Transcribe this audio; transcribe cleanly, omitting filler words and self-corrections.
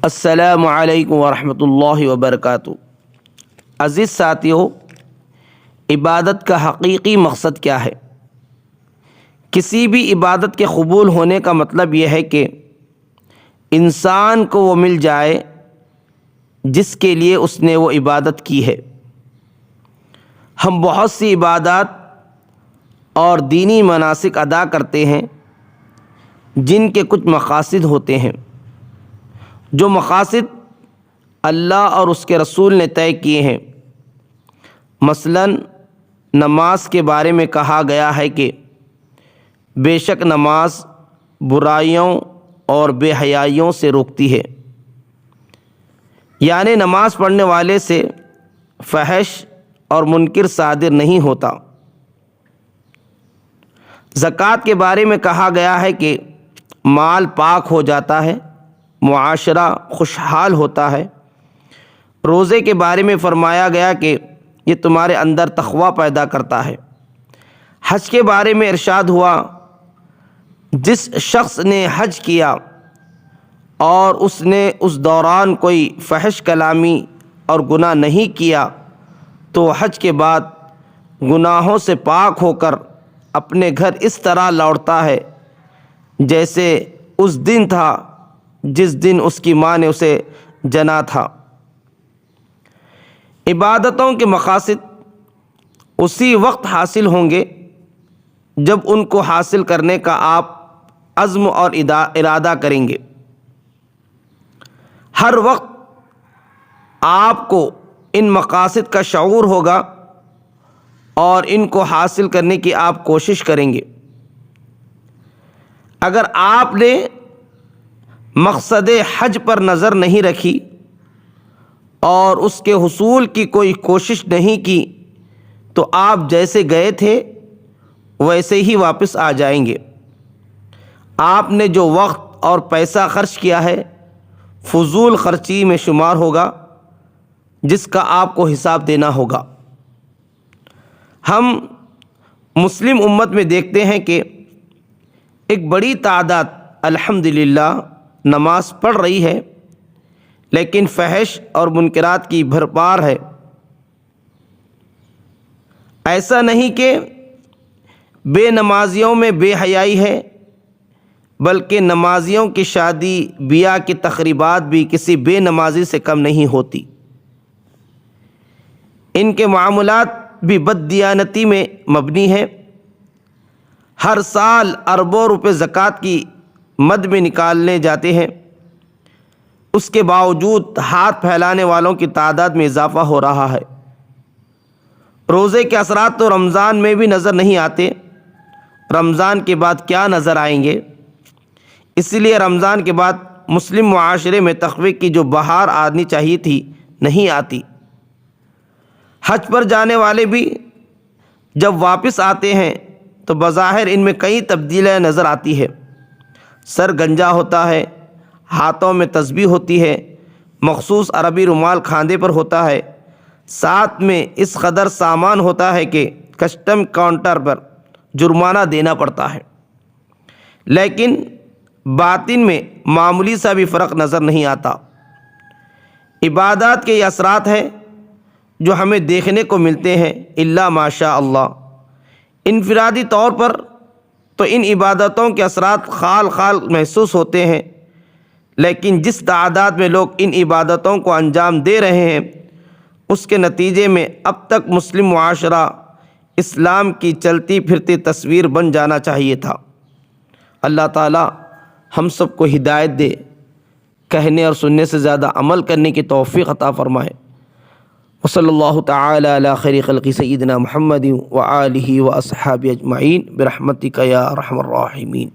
السلام علیکم ورحمۃ اللہ وبرکاتہ۔ عزیز ساتھیو، عبادت کا حقیقی مقصد کیا ہے؟ کسی بھی عبادت کے قبول ہونے کا مطلب یہ ہے کہ انسان کو وہ مل جائے جس کے لیے اس نے وہ عبادت کی ہے۔ ہم بہت سی عبادات اور دینی مناسک ادا کرتے ہیں جن کے کچھ مقاصد ہوتے ہیں، جو مقاصد اللہ اور اس کے رسول نے طے کیے ہیں۔ مثلاً نماز کے بارے میں کہا گیا ہے کہ بے شک نماز برائیوں اور بے حیائیوں سے روکتی ہے، یعنی نماز پڑھنے والے سے فحش اور منکر صادر نہیں ہوتا۔ زکوٰۃ کے بارے میں کہا گیا ہے کہ مال پاک ہو جاتا ہے، معاشرہ خوشحال ہوتا ہے۔ روزے کے بارے میں فرمایا گیا کہ یہ تمہارے اندر تقویٰ پیدا کرتا ہے۔ حج کے بارے میں ارشاد ہوا، جس شخص نے حج کیا اور اس نے اس دوران کوئی فحش کلامی اور گناہ نہیں کیا تو حج کے بعد گناہوں سے پاک ہو کر اپنے گھر اس طرح لوٹتا ہے جیسے اس دن تھا جس دن اس کی ماں نے اسے جنا تھا۔ عبادتوں کے مقاصد اسی وقت حاصل ہوں گے جب ان کو حاصل کرنے کا آپ عزم اور ارادہ کریں گے۔ ہر وقت آپ کو ان مقاصد کا شعور ہوگا اور ان کو حاصل کرنے کی آپ کوشش کریں گے۔ اگر آپ نے مقصد حج پر نظر نہیں رکھی اور اس کے حصول کی کوئی کوشش نہیں کی تو آپ جیسے گئے تھے ویسے ہی واپس آ جائیں گے۔ آپ نے جو وقت اور پیسہ خرچ کیا ہے فضول خرچی میں شمار ہوگا جس کا آپ کو حساب دینا ہوگا۔ ہم مسلم امت میں دیکھتے ہیں کہ ایک بڑی تعداد الحمدللہ نماز پڑھ رہی ہے لیکن فحش اور منکرات کی بھرمار ہے۔ ایسا نہیں کہ بے نمازیوں میں بے حیائی ہے، بلکہ نمازیوں کی شادی بیاہ کی تقریبات بھی کسی بے نمازی سے کم نہیں ہوتی۔ ان کے معاملات بھی بددیانتی میں مبنی ہے۔ ہر سال اربوں روپے زکوٰۃ کی مد میں نکالنے جاتے ہیں، اس کے باوجود ہاتھ پھیلانے والوں کی تعداد میں اضافہ ہو رہا ہے۔ روزے کے اثرات تو رمضان میں بھی نظر نہیں آتے، رمضان کے بعد کیا نظر آئیں گے؟ اس لیے رمضان کے بعد مسلم معاشرے میں تقوی کی جو بہار آنی چاہیے تھی نہیں آتی۔ حج پر جانے والے بھی جب واپس آتے ہیں تو بظاہر ان میں کئی تبدیلیاں نظر آتی ہے۔ سر گنجا ہوتا ہے، ہاتھوں میں تسبیح ہوتی ہے، مخصوص عربی رومال کھاندے پر ہوتا ہے، ساتھ میں اس قدر سامان ہوتا ہے کہ کسٹم کاؤنٹر پر جرمانہ دینا پڑتا ہے، لیکن باطن میں معمولی سا بھی فرق نظر نہیں آتا۔ عبادات کے یہ اثرات ہیں جو ہمیں دیکھنے کو ملتے ہیں الا ماشاء اللہ۔ انفرادی طور پر تو ان عبادتوں کے اثرات خال خال محسوس ہوتے ہیں، لیکن جس تعداد میں لوگ ان عبادتوں کو انجام دے رہے ہیں اس کے نتیجے میں اب تک مسلم معاشرہ اسلام کی چلتی پھرتی تصویر بن جانا چاہیے تھا۔ اللہ تعالی ہم سب کو ہدایت دے، کہنے اور سننے سے زیادہ عمل کرنے کی توفیق عطا فرمائے۔ وصلی اللہ تعالی علی خیر خلق سیدنا محمد وآلہ واصحابہ اجمعین برحمتک یا ارحم الراحمین۔